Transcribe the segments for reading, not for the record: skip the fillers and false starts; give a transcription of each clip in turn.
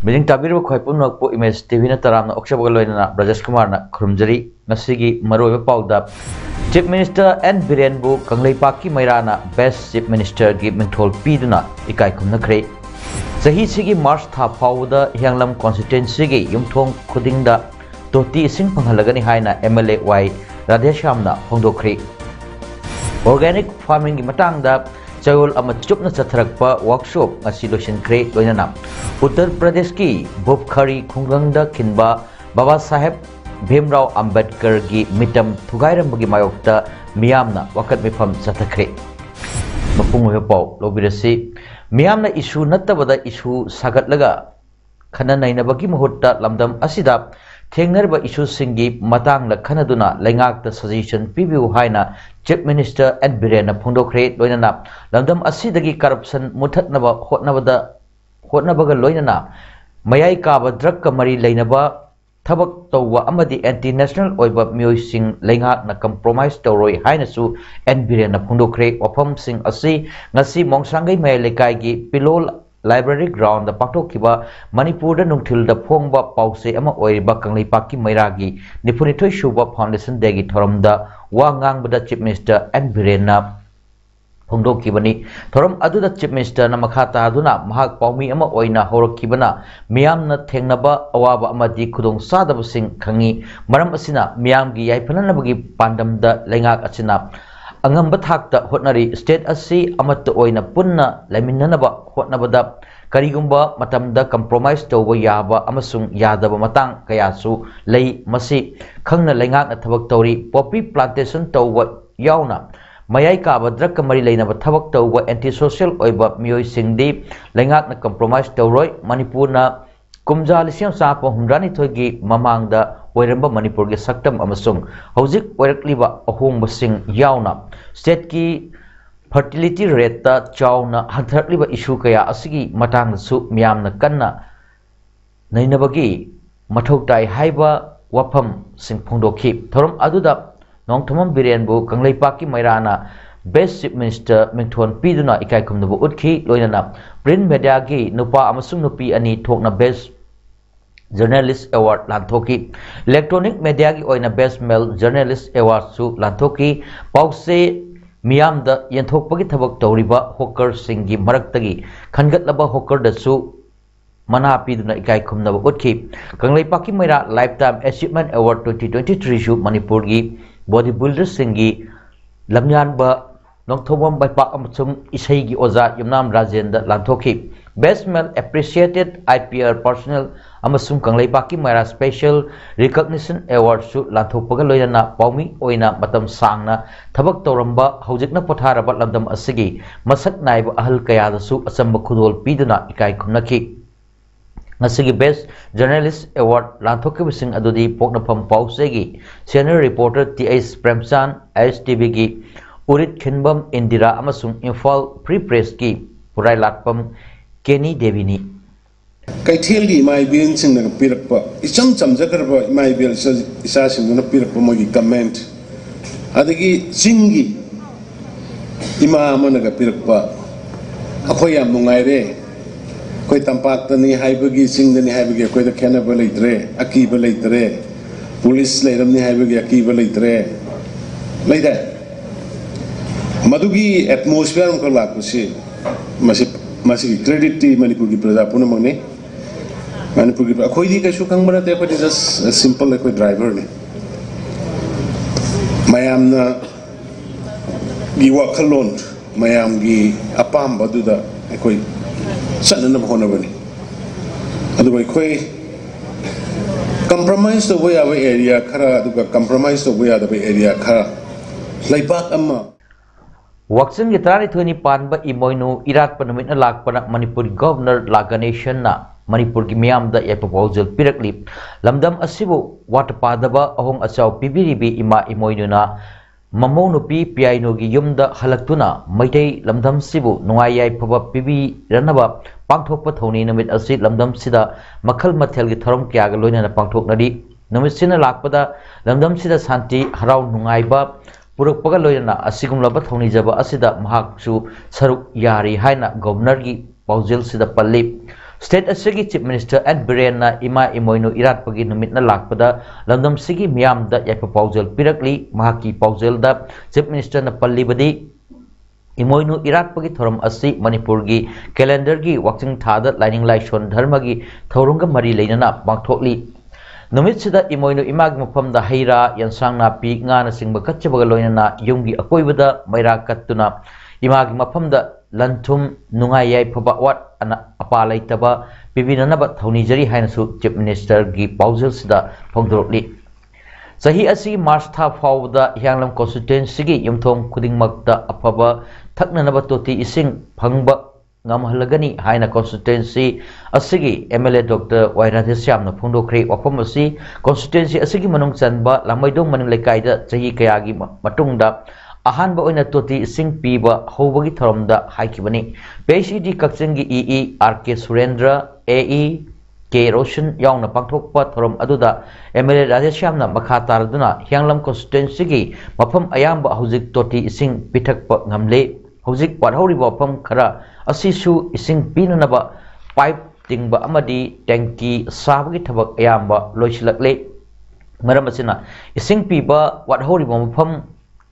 Bijing tabir ba khoi pun po image TV na taram na oksha bagal loina na Brajesh Kumar na khurumjari ngasigi maroi ba pauda Chief Minister N Biren bu kanglei paki mairana Best Chief Minister gi mingthol piduna ikai khumna khre sahi sigi March tha phawda hianglam constituency gi yumthong khudingda toti sing panghalagani haina MLA Y Radhesham na phongdokhri Organic farming gi matangda Chayol ama chupna chatharakpa workshop ngasi loisin khre loinana Uttar Pradesh ki Bhupkhari khunglangda khinba Baba Saheb Bhimrao Ambedkar gi mitam thugairam mayokta miyamna wakat mifam chathakre mapung pau lobirasi miyamna issue nattabada issue sagatlaga khana nainabagi muhutta lamdam asida thengnerba issue singi matangla khanaduna lengakta suggestion pibiu haina Chief Minister N Biren phongdokhre loinana lamdam asidagi corruption muthatnaba hotnabaga loinana mayai kaba drug ka mari leinaba thabak tawwa amadi anti national oiba myoising lengak na compromise tawroi hainasu N Biren phongdokhre wafam sing asi ngasi mongsangai mai lekai gi pilol library ground da paktokiba Manipur da nungthil da phongba pause ama oiriba kanglei paki mairagi nipunithoi shuba foundation degi thoramda wa ngangbada Chief Minister N Biren na phongdokibani thoram aduda Chief Minister na makhata aduna mahak paumi ama oina horakibana miyamna thengnaba awaba amadi khudong sadaba sing khangi maram asina miyamgi yaifananabagi pandamda lengak asina angamba thakta hotnari state asi amatta oina punna laiminanaba hotnabada karigumba matamda compromise tawba yaba amasung yadaba matang kayasu lei masi khangna lengak na thabak tawri poppy plantation tawba yauna mayai kaba drug ka mari leinaba thabak tawba anti social oiba mioi singdi lengak na compromise tawroi Manipur na kumja lisiam sa pa humrani thogi mamangda oiramba Manipur ge saktam amasung hojik oirakliba ahongba sing yauna state ki fertility rate ta chauna hanthrakliba issue kaya asigi matang su miyamna kanna nainabagi mathau tai haiba wafam sing phongdokhi thoram aduda nongthamam Biren bu kanglei paki mairana Best Chief Minister mingthon piduna ikai khumnabu utkhi loinana print media gi nupa amasung nupi ani thokna Best Journalist Award lanthoki electronic media gi oina Best Male Journalist Award su lanthoki pause miyamda yenthokpagi thabak tawriba hawker singi maraktagi khangatlaba hawker da su mana piduna ikai khumnaba utkhi kanglei paki maira Lifetime Achievement Award 2023 su Manipur gi bodybuilder singi lamyan ba nongthomam baipa amsum isai gi oza yumnam Rajendra lanthoki Best Male Appreciated IPR Personnel amasung kanglei paki maira Special Recognition Award su lanthokpaga loinana paumi oina matam sangna thabak tawramba hojikna potharaba lamdam asigi masak naiba ahal kaya da su asamba khudol piduna ikai khumnaki ngasigi Best Journalist Award lanthokibising adudi poknapam pausegi senior reporter TS Premchan STV gi Urit Khinbam Indira amasung Imphal Free Press ki purai latpam Kenny Devini Kaithel gi mai bin sing na pirakpa icham chamjakarba mai bil isa sing na pirakpa mogi comment adagi singi ima amana ga pirakpa akhoi yam nungai koi tampak tani haibagi sing dani haibagi koi da khena ba leitre aki ba leitre police leiram ni haibagi aki ba leitre leida madugi atmosphere ko lakusi masih credit ti Manipur gi praja punamang ni Manipur gi akhoi di ka sukang bara te pati just a simple like driver ni mayam na gi wakalon mayam gi apam baduda akhoi sana na hona bani adu bai khoi compromise to boya we area khara adu ka compromise to boya da bai area khara laipak amma Waksan ki tarani thoni panba imoinu irat panamit na lakpana Manipur Governor Laganeshan na Manipur ki miyam da ya proposal pirakli lamdam asibu watapadaba ahong asaw pibiribi ima imoinu na mamonu pi piaino gi yumda halaktuna maitei lamdam sibu nungayai phaba pibi ranaba pangthokpa thoni namit asi lamdam sida makhal mathel gi thorom kya ga loina na pangthoknadi namit sina lakpada lamdam sida santi harau nungaiba Puruk pagal loina asigum laba thoni jaba asida mahaksu saruk yari haina governor gi pauzil sida palli state asigi chief minister and birena ima imoinu irat pagi numit na lakpada lamdam sigi miyam da ya pauzil pirakli mahaki pauzil da chief minister na palli badi imoinu irat pagi thoram asi manipur gi calendar gi wakching thada lining laishon dharma gi thorunga mari leinana pangthokli Numit sida imoinu imag mapamda haira yansang na pi nga na singba katchabaga loina na yunggi akoibada mayra kattuna imag mapamda lanthum nungayai phaba wat ana apalai taba pibinanaba thaunijari haina su chief minister gi pauzil sida phongdorokli sahi asi march tha fawda hyanglam constituency gi yumthong khudingmakta afaba thaknanaba toti ising phangba ngamhalagani haina constituency asigi MLA Dr. Wairathesyam na phongdokre wafam asi constituency asigi manung chanba lamaidong maning lekai da chahi kayagi matungda ahanba oina toti sing piba hobagi tharomda haikibani PhD kakchengi EE RK Surendra AE K Roshan yauna pangthokpa thorom aduda MLA Rathesyam na makha taraduna hyanglam constituency gi mafam ayamba hojik toti sing pithakpa ngamle hojik wadhoriba wafam khara asisu ising pinanaba pipe tingba amadi tanki sabagi thabak ayamba loisilakle maram asina ising piba wadhoriba mafam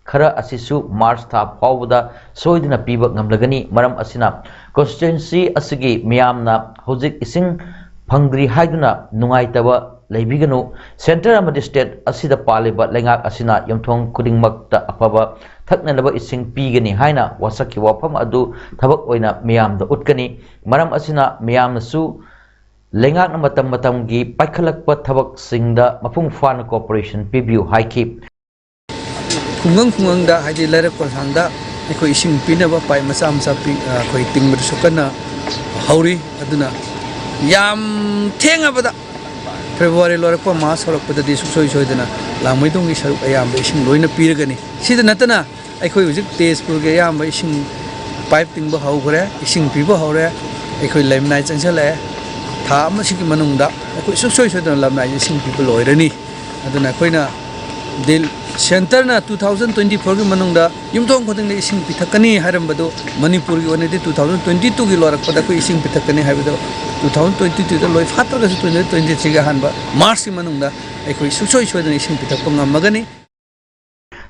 khara asisu march tha fawda soidina piba ngamlagani maram asina constituency asigi miyamna hojik ising phangri haiduna nungaitaba leibiganu center amadi state asida paliba lengak asina yomthong kudingmakta afaba thaknanaba ising pigani haina wasaki wafam adu thabak oina miyamda utkani maram asina miyamna su lengak na matam gi paikhalakpa thabak singda mapung fana cooperation pibiu haiki khungang da haji larak kolhangda ekoi ising pinaba pai masa pi khoi tingmur sukana hauri aduna yam thengabada February lorakpa mas horakpada di soi dana lamai dongi saruk ayam ising loina piragani sida natana aikoi hujik tejpur ge ayam ising pipe tingba haukhre ising piba haure aikoi lemnai changsale tha ama sigi manungda aikoi soi dana lamnai ising piba loirani aduna koina dil center na 2024 gi manungda yumthong khoding ising pithakani harambado manipur gi onedi 2022 gi lorakpada ko ising pithakani haibado 2022 da loi fatar ga 2023 ga hanba march manungda aikoi soi dana ising pithakpa ngamagani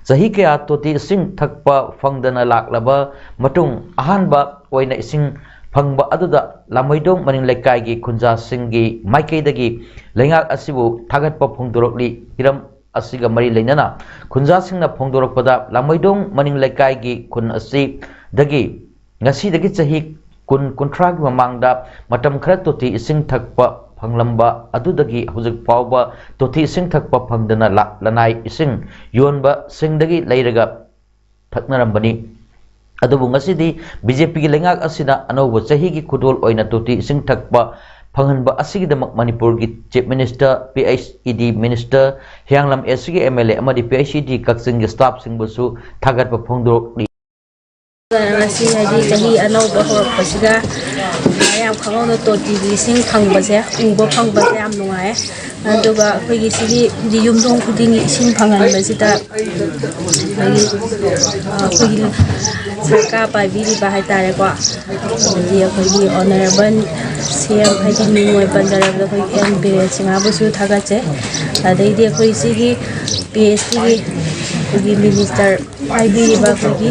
sahi ke atoti ising thakpa phangdana laklaba matung ahanba oina ising phangba aduda lamaidong maning lekai gi khunja singgi maikeidagi lengak asibu thagatpa phongdorokli hiram asiga mari leinana khunja singna phongdorokpada lamaidong maning lekai gi khun asi dagi ngasi dagi chahi kun contract mamangda matam khara toti ising thakpa phanglamba adudagi hujik pawba toti ising thakpa phangdana lanai ising yonba singdagi leiraga thaknarambani adubu ngasidi BJP gi lengak asina anoba chahi gi khudol oina toti ising thakpa phanganba asigidamak manipur gi chief minister PhD minister hyanglam SG MLA amadi PhD kakching gi staff singbusu thagatpa phongdorokli Nasi haji chahi anauba horakpasiga ayam khangona toti gi sing phangbase uba phangbase yam nungai aduga akhoi sigi di yumdong khudingi ising phanganbasida akhoi sarkar paibiri bahai tare kwa di akhoi honorable CM haji mingoi pandarabda akhoi MP singabusu thagache adai di akhoi sigi PhD gi minister IB Bakugi,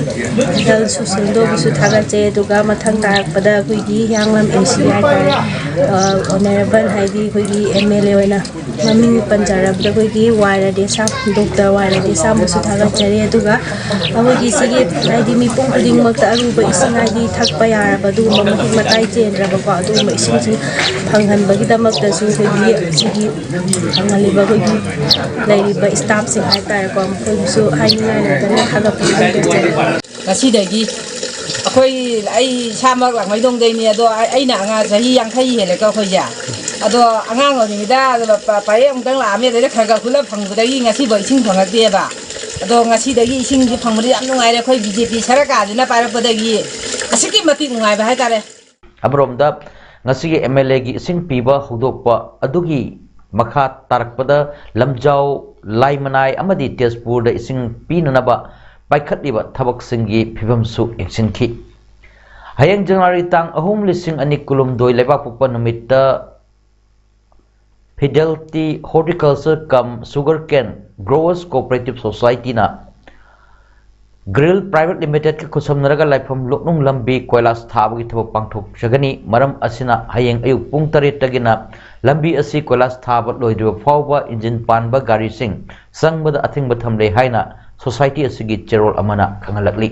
Dal Susindo, Sutagache, Duga Matanga, Pada Kugi, Yanglam, ACI, Honorable Heidi, Kugi, MLA, Mami Panjarab, the Kugi, Wire Desa, Doctor Wire Desa, Musutagache, Duga, Awagi Sigi, ID me pumping Makaru, but Ising ID, Takpaya, Badu, Matai, and Rabakadu, Missing Pangan Bagida Makasu, Sigi, Angaliba, Lady by Stabs in High Tire, so I ngasi akhoi ai samak lang mai dong dei ni ado ai na nga sahi yang khai hele ka khoi ja ado angang oni da pa yang dang la me de kha ga khula phang da gi ngasi boi sing phang de ba ado ngasi da gi sing gi phang ri am nungai re khoi BJP saraka jina pa ra pa da gi asiki mati nungai ba hai tare Abromda ngasigi MLA gi sing piba hudokpa adugi makha tarakpada lamjau laimanai amadi Tezpur da ising pinanaba paikhatliba thabak singi phibamsu eksinki hayang January tang ahum lising ani kulum doi lebak pupa numitta Fidelity Horticulture cum Sugarcane Growers Cooperative Society na Grill Private Limited ki kusam naraga laifam loknung lambi koilas thabagi thaba pangthok jagani maram asina hayeng ayuk pung tarit tagina lambi asi koilas thaba loidriba fawba engine panba gari sing sangbada athingba thamle haina society asigi cherol amana khangalakli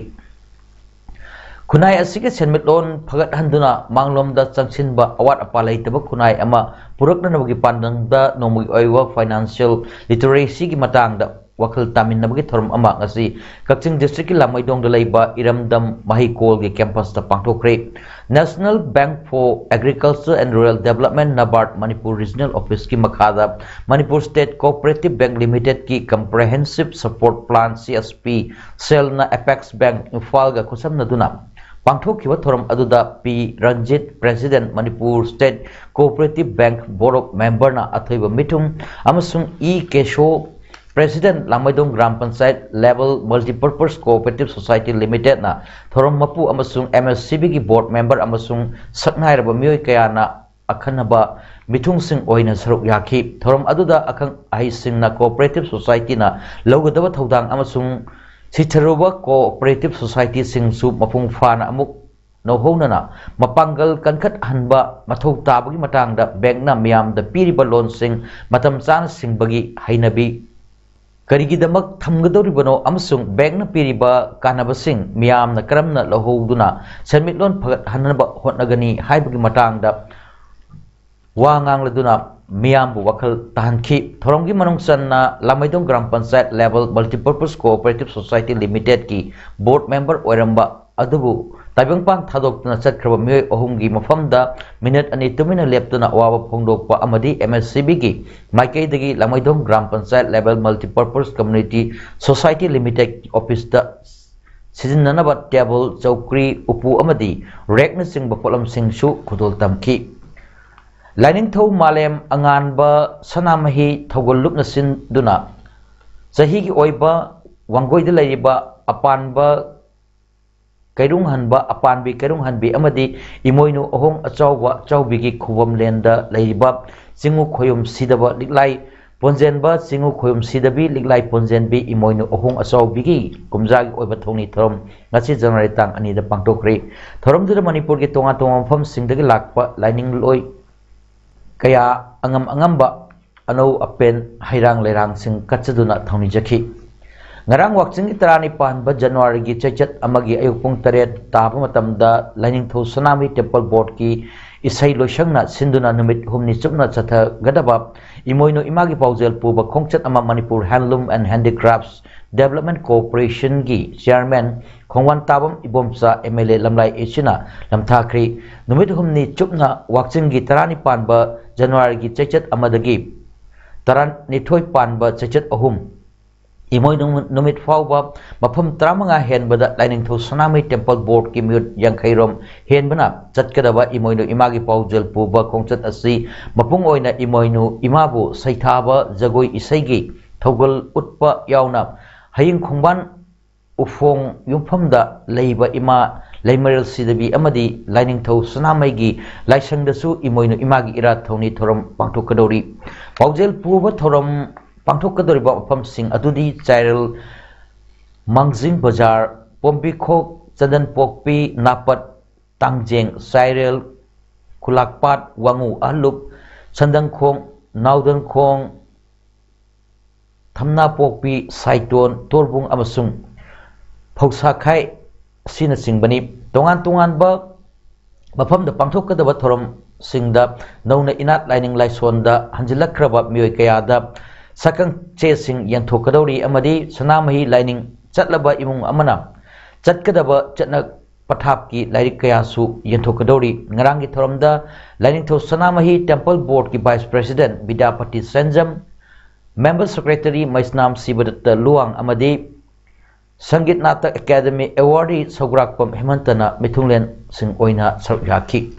kunai asigi senmitlon phagat handuna manglomda changsinba awat apa leitaba kunai ama purakna nabagi pandangda nomugi oiwa financial literacy gi matangda wakil tamin nabagi thorum ama ngasi Kakching district ki lamaidong da leiba iramdam mahikol gi campus ta pangthokre National Bank for Agriculture and Rural Development NABARD Manipur Regional Office ki makhada Manipur State Cooperative Bank Limited ki Comprehensive Support Plan CSP cell na Apex Bank Imphal ga kusam na duna pangthokhiba thorum aduda P Ranjit President Manipur State Cooperative Bank Board of Member na athoiba mithum amasung E Kesho President Lamaidong Gram Panchayat Level Multipurpose Cooperative Society Limited na thorom mapu amasung MSCB gi board member amasung saknai raba mioi kaya na akhanaba mithung sing oina saruk yakhi thorom aduda akhang ai sing na cooperative society na logadaba thodang amasung sitharuba cooperative society sing su mapung fana amuk nohona na mapangal kankhat hanba mathau tabagi matangda bank na miyam da piriba loan sing matam chan sing bagi hainabi Karigidamak thamgadoribano amasung bank na piriba kanabasing miyam na karamna lahoduna senmitlon phagat hanaba hotnagani haibagi matangda wangang laduna miyam bu wakal tahanki thoronggi manungsan na Lamaidong Gram Panchayat Level Multipurpose Cooperative Society Limited ki board member oiramba adubu taibangpang thadokna chatkraba mioi ohumgi mafamda minute ani tumina leptuna awaba phongdokpa amadi MSCB gi maikaidagi Lamaidong Gram Panchayat Level Multipurpose Community Society Limited office da sijinnanaba table chowkri upu amadi rekna singba polam singsu khudol tamki Lining thau malem anganba sanamahi thogoluk na sinduna sahi gi oiba wangoida laiba apanba kairung hanba apanbi kairung hanbi amadi imoinu ohong achawba chawbigi khubam lenda laiba singu khoyum sidaba liklai ponjenba singu khoyum sidabi liklai ponjenbi imoinu ohong achawbigi kumjagi oiba thongni thorom ngasi January tang ani da pangtokri thorom du Manipur gi tonga tonga pham singdagi lakpa lining loi kaya angamba ano apen hairang lerang sing katsaduna thongni jakhi ngarang wakching itarani panba January gi chachat amagi ayupung taret taba matamda lining tho sanami temple board ki isai loisangna sinduna numit humni chupna chatha gadaba imoino imagi paujel puba khongchat ama Manipur Handloom and Handicrafts Development Corporation gi chairman khongwan tabam ibomsa MLA lamlai echina lamthakri numit humni chupna wakching gi tarani panba January gi chachat amadagi taran nithoi panba chachat ahum imoy numit fawba mafam tramanga henbada lining tho sanami temple board ki mute yankhairom henbana chatkadaba imoyno imagi paujel puba khongchat asi mapung oina imoyno imabu saithaba jagoi isaigi thogol utpa yauna haying khongban ufong yumfamda leiba ima leimarel sidabi amadi lining tho sanamai gi laisangdasu imoyno imagi ira thoni thorom pangthokadori paujel puba thorom pangthokadoriba mafam sing adudi chairel mangjing bazar pombikhok chandan pokpi napat tangjeng chairel khulakpat wangu alup chandangkhong naudangkhong thamna pokpi saiton torbung amasung phausakhai sina singbani tongan ba mafamda pangthokadaba thorom singda nauna inat lining laisonda hanjilakraba mioi kayada sakang che sing yangthokadori amadi sanamahi lining chatlaba imung amana Chatkadaba Chatnak Pathapki Larik Kayasu Yentokadori Ngarangi Thoramda Lainingtho Sanamahi Temple Board ki Vice President Bidapati Senjam Member Secretary Maisnam Sibadatta Luang Amadi Sangit Natak Academy Awardee Sograkpam Hemantana Mithunglen Sing Oina Saryaki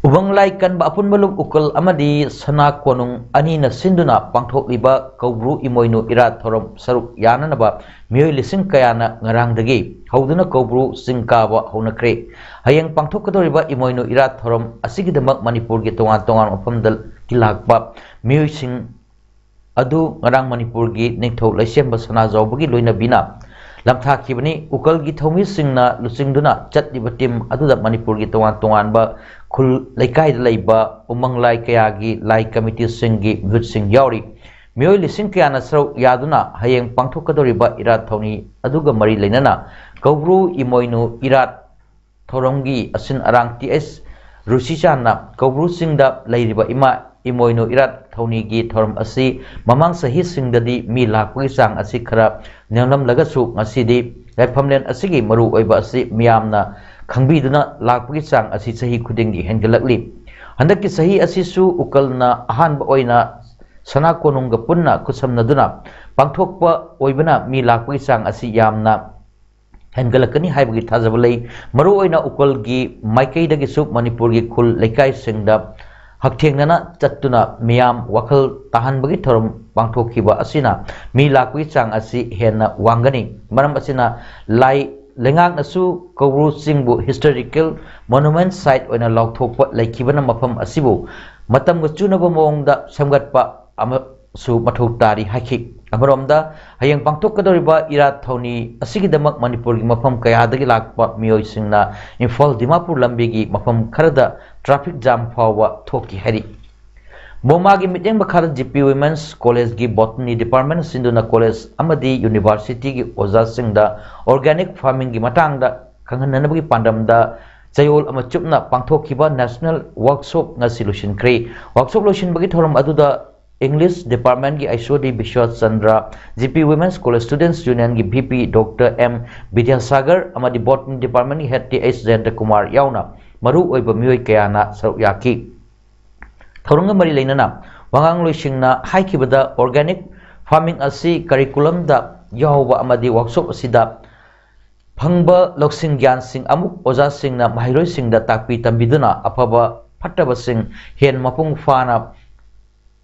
Ubang Laikan Bapun Malum Ukal Amadi Sana Konung Anina Sinduna Pangthok Liba Kaubru Imoinu Irat Thorom Saruk Yananaba Mioy Lising Kayana Ngarang Dagi Hauduna Kaubru Singkawa Honakre Hayang Pangthok Kadoriba Imoinu Irat Thorom Asigidamak Manipur Gitongan Tongan Opamdal Kilakba Mioy Sing Adu Ngarang Manipur Gi Ningtho Laisem Basana Zawbagi Loina Bina Lamtha Kibani Ukal Gitomi Singna Lusingduna Chat Dibatim Aduda Manipur Gitongan Tongan Ba Kul Laikai Laiba Umang Lai Kayagi Lai Committee Singi Good Sing Yauri Mioy Lising Kayana Sarau Yaduna Hayeng Pangthokadoriba Irat Thoni Aduga Mari Lainana Kaubru Imoinu Irat Thorongi Asin Arang TS Rusichana Kaubru Singda Lairiba Ima Imoinu Irat Thoni Gi Thorom Asi Mamang Sahi Singdadi Mi Lakwi Sang Asi Khara Nyanam Lagasu Ngasidi Laifamlen Asigi Maru Oiba Asi Miyamna Kangbiduna Lakwi Sang Asi Sahi Kudingi Hengalakli Handaki Sahi Asisu Ukalna Ahanba Oina Sana Konunga Punna Kusamnaduna Pangthokpa Oibana Mi Lakwi Sang Asi Yamna Hengalakani Haibagi Tazabalai Maru Oina Ukalgi Maikaidagi Suk Manipurgi Kul Laikai Singda Haktengnana Chatuna Miyam Wakal Tahanbagi Thorom Pangthokhiba Asina Mi Lakwi Sang Asi Hena Wangani Maram Asina Lai Lengang Nasu Kaubru Singbu Historical Monument Site Oina Lauthokpa Laikibana Mafam Asibu Matam Chunaba Mongda Samgatpa Amasu Mathau Tari Haiki Amaromda Hayang Pangthokadoriba Irat Thoni Asigidamak Manipur gi Mafam Kayadagi Lakpa Miyoi Singna Imphal Dimapur Lambigi Mafam Kharada Traffic Jam Fawa Thoki Hari Bomagi Miteng Bakhara GP Women's College gi Botany Department Sinduna College Amadi University gi Oza Singda Organic Farming gi Matangda Kanghananabagi Pandamda Chayol Amachupna Pangthokhiba National Workshop ngasi Lusin Kre Workshop Lusin bagi thorom aduda English Department gi Aishwadi Bishwat Chandra GP Women's College Students Union gi VP Dr. M Vidyasagar Amadi Botany Department gi Head TH Jayanta Kumar Yauna Maru Oiba Miyoi Kayana Sarukyaki Thorunga Mari Lainana Wangang Luisingna Haikibada Organic Farming Asi Curriculum da Yahwa Amadi Workshop Asida Phangba Loksing Gyan Sing Amuk Oza Singna Mahiroi Singda Takpi Tambiduna Apaba Pataba Sing Hen Mapung Fana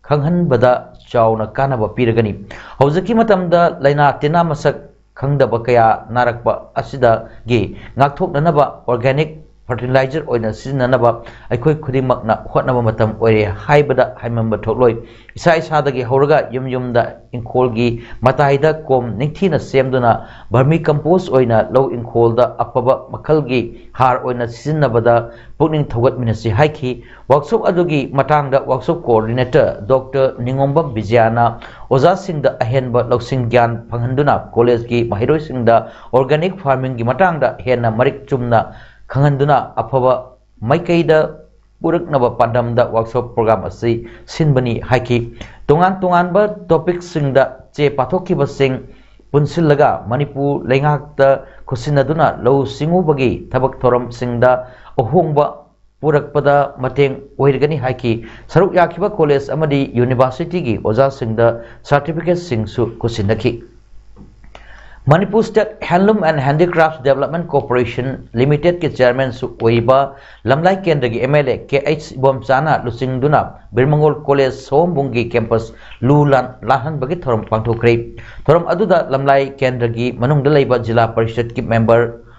Khanghan Bada Chawna Kanaba Piragani Hozaki Matamda Laina Tina Masak Khangdaba Kaya Narakpa Asida Gi Ngakthok Nanaba Organic Fertilizer Oina Sizinanaba Aikoi Kudimakna Hotnaba Matam Oire Haibada Haimamba Thokloi Isa Isadagi Horaga Yum Yumda Inkolgi Mataida Kom Ningthina Semduna Vermi Compost Oina Low Inkolda Apaba Makalgi Har Oina Sizinabada Pukning Thogat Minasi Haiki Workshop Adugi Matangda Workshop Coordinator Dr. Ningomba Bijana Oza Singda Ahenba Loksing Gyan Panghanduna College Gi Mahiroi Singda Organic Farming Gi Matangda Hena Marik Chumna Kanganduna Apava Maikaida Puraknaba Pandamda Workshop Program Asi Sinbani Haiki Tungan Tunganba Topic Singda Che Pathokiba Sing Punsilaga Manipur Lengakta Kusinaduna Low Singu Bagi Tabak Thoram Singda Ohongba Purakpada Mateng Oirgani Haiki Saruk Yakiba College Amadi University Gi Oza Singda Certificate Singsu Kusinaki Manipur State Handloom and Handicrafts Development Corporation Limited ke Chairman Su Oiba Lamlai Kendra gi MLA KH Bomchana Lusingduna Birmangol College Sombungi Campus Lulan Lahan bagi thorom pangthokre thorom aduda Lamlai Kendra gi manungda leiba Jila Parishad ki member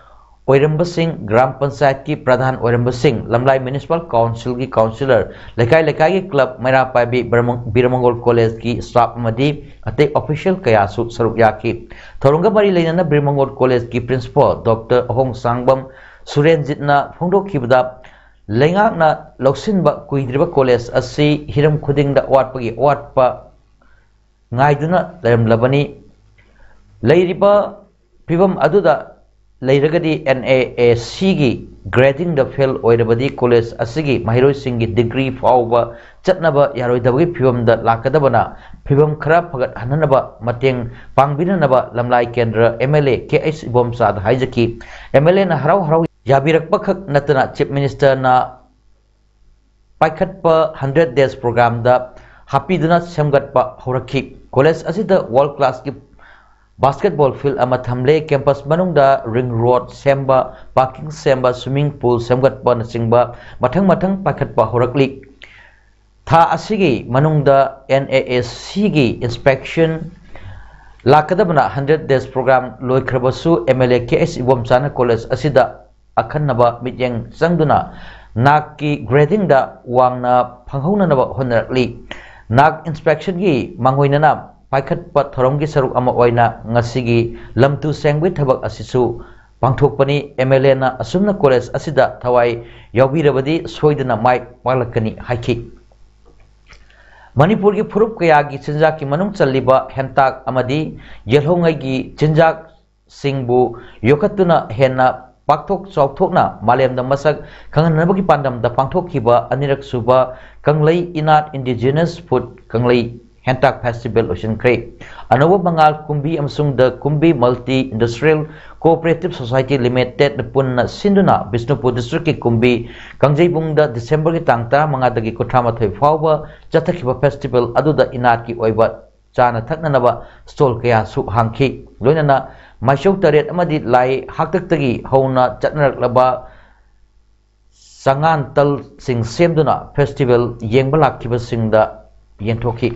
Oiramba Singh Gram Panchayat ki Pradhan Oiramba Singh Lamlai Municipal Council ki Councillor Lekai Lekai ki Club Maira Paibi Birmangol College ki staff Madi Ate official Kayasu Saruk Yaki Thorunga Mari Lainana Birmangol College ki Principal Dr. Hong Sangbam Surenjitna Phongdok Kibda Lengakna Loksinba Kuidriba College Asi Hiram Khudingda Watpagi Watpa Ngaiduna Lam Labani Lairiba Pibam Aduda leiragadi NAAC gi grading the fail oirabadi college asigi mahiroi singi degree fauba chatnaba yaroi dabagi phibam da lakadabana phibam khara phagat hananaba mateng pangbinanaba lamlai kendra MLA KH Ibomsa da haijaki MLA na harau harau yabirakpa khak natana chief minister na paikhatpa 100 days program da hapiduna semgatpa horakhi college asida world class ki basketball field ama thamle campus manungda ring road semba parking semba swimming pool semgatpa na singba mathang paikhatpa horakli tha asigi manungda NAAC gi inspection lakadabna 100 days program loikhrabasu MLA KS Ibomsa na college asida akhannaba mityeng sangduna nak ki grading da wangna phanghaunanaba honarakli nak inspection gi mangoinana paikhatpa thoromgi saruk ama oina ngasigi lamtu sengwi thabak asisu pangthokpani MLA na asumna college asida thawai yawbirabadi soidana mai palakani haiki Manipur gi phurup kaya gi chinjak ki manung challiba hentak amadi yelhongai gi chinjak singbu yokatuna henna pakthok chawthokna malemda masak khanganabagi pandam da pangthokhiba anirak suba kanglei inat indigenous food kanglei hentak festival ocean kre anoba bangal kumbi amsung the kumbi multi industrial cooperative society limited punna sinduna bisnupur district ki kumbi kangjebung da december ki tangta mangadagi kuthamathoi fawba chathakhiba festival aduda inat ki oiba chana thaknanaba stall kaya su hangki loinana maishau taret amadi lai haktaktagi hona chatnaraklaba sangan tal sing semduna festival yengba lakhiba singda yengthokhi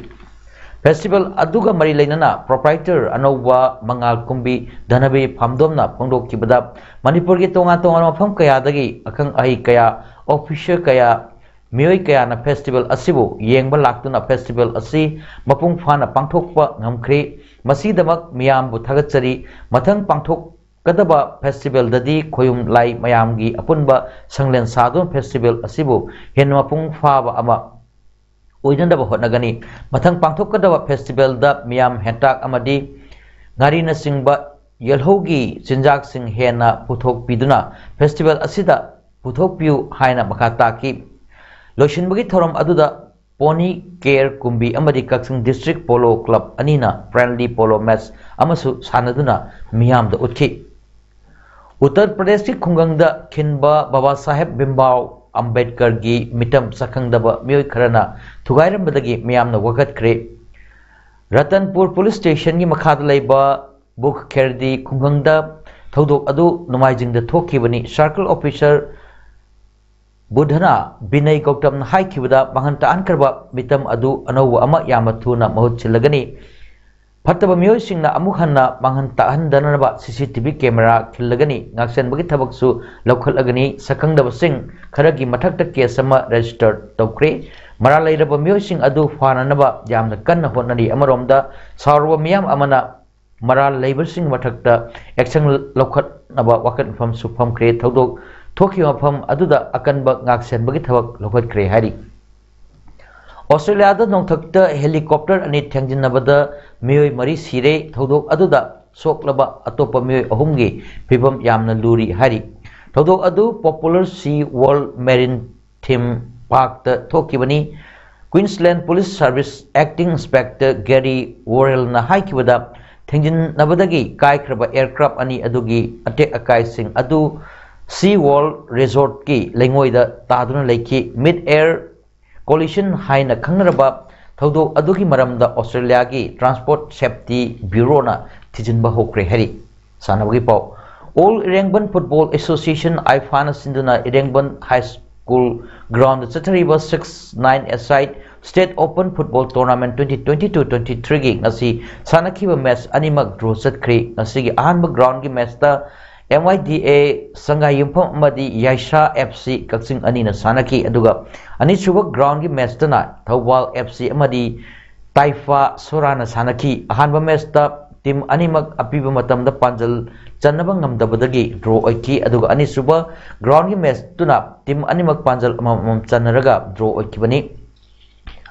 festival aduga mari leinana proprietor anoba mangal kumbi dhanabe phamdomna pangdokkibada manipur gi tonga mafam kaya dagi akang ahi kaya official kaya mioi kaya na festival asibu yengba laktuna festival asi mapung phana pangthokpa ngamkhre masidamak miyambu thagachari mathang pangthok kadaba festival dadi khoyum lai mayamgi apunba sanglen sadon festival asibu hen mapung phaba ama oidandaba hotnagani mathang pangthokadaba festival da miyam hentak amadi ngari na singba yelhogi chinjak sing hena puthok piduna festival asida puthok piu haina makata ki loishinbagi thorom aduda pony care kumbi amadi kaksing district polo club anina friendly polo match amasu sanaduna miyam da uthi Uttar Pradesh ki khungangda khinba Baba Saheb Bimbaw Ambedkar gi mitam sakhangdaba mioi kharana thugairambadagi miyamna wagatkre Ratanpur police station gi makhada leiba buk kherdi khungangda thodok adu numaijingda thokibani circle officer Budhana Binay Gautam haikibada banganta ankarba mitam adu anowa ama yamathuna mahut chilagani Fataba mioi singna amuk hanna banghanta handanaba CCTV camera khillagani ngaksen bagi thabaksu laukhalagani sakangdaba sing kharagi mathakta case ama register tawkre maralairaba mioi sing adu fananaba yamna kanna honnani amaromda sarwa miyam amana maral labor sing mathakta action laukhatnaba wakan fam sufam kre thodok thoki mafam aduda akanba ngaksen bagi thabak laukhat kre hari Australia da nongthakta helicopter ani thengjinabada mioi mari sire thodok aduda soklaba atopa mioi ahumgi pibam yamna luri hari thodok adu popular sea world marine theme park ta thokibani Queensland Police Service acting inspector Gary Worrell na haikibada thengjinabadagi kaikhraba aircraft ani adugi attack akai sing adu sea world resort ki lengoida taduna leiki mid air collision haina khangraba thodok adugi maramda Australia gi Transport Safety Bureau na thijinba hokre hari sanabagi pau All Irengban Football Association Aifana Sinduna Irengban High School ground Chathariba 6-9 aside State Open Football Tournament 2022-23 gi ngasi sanakiba match animak draw chatkri ngasi gi ahanba ground gi match ta MYDA Sangai Yumpham Amadi Yaisha FC Kaksing Anina Sanaki aduga ani suba ground gi match tana Thawal FC Amadi Taifa Sorana Sanaki ahanba match ta team animak apiba matamda panjal chanaba ngamdabadagi draw oiki aduga ani suba ground gi match tuna team animak panjal amam chanaraga draw oikibani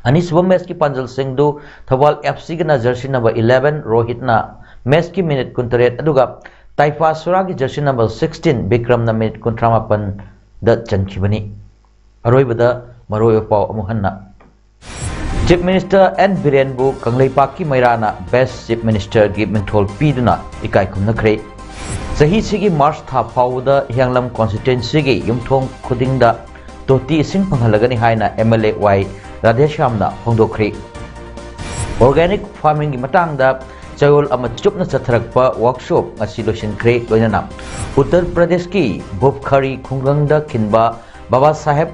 ani suba match ki panjal singdu Thawal FC gina jersey number 11 Rohit na match ki minute kuntaret aduga Taifa Suragi jersey number 16 Bikram na minute 38 da chankibani. Aroibada maroi pau amuhanna. Chief Minister N. Biren bu Kanglei Paki Mairana Best Chief Minister gi Minthol Piduna ikai kumnakre. Sahi sigi March tha phawda Hianglam constituency gi yumthong khudingda toti sing panghalagani haina MLA Y Radheshamna phongdokre. Organic farming gi matangda chayol ama chupna chatharakpa workshop ngasi loisinkhre loinana Uttar Pradesh ki Bhupkhari khunglangda kinba Baba Saheb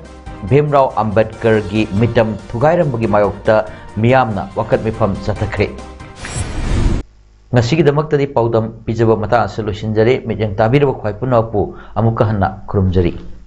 Bhimrao Ambedkar gi mitam thugairam gi mayokta miyamna wakat mifam chathakre. Ngasi gi damak tadi paudam pijaba mata asaloisinjare mityang tabiraba khwai punapu amuka hanna khurumjari.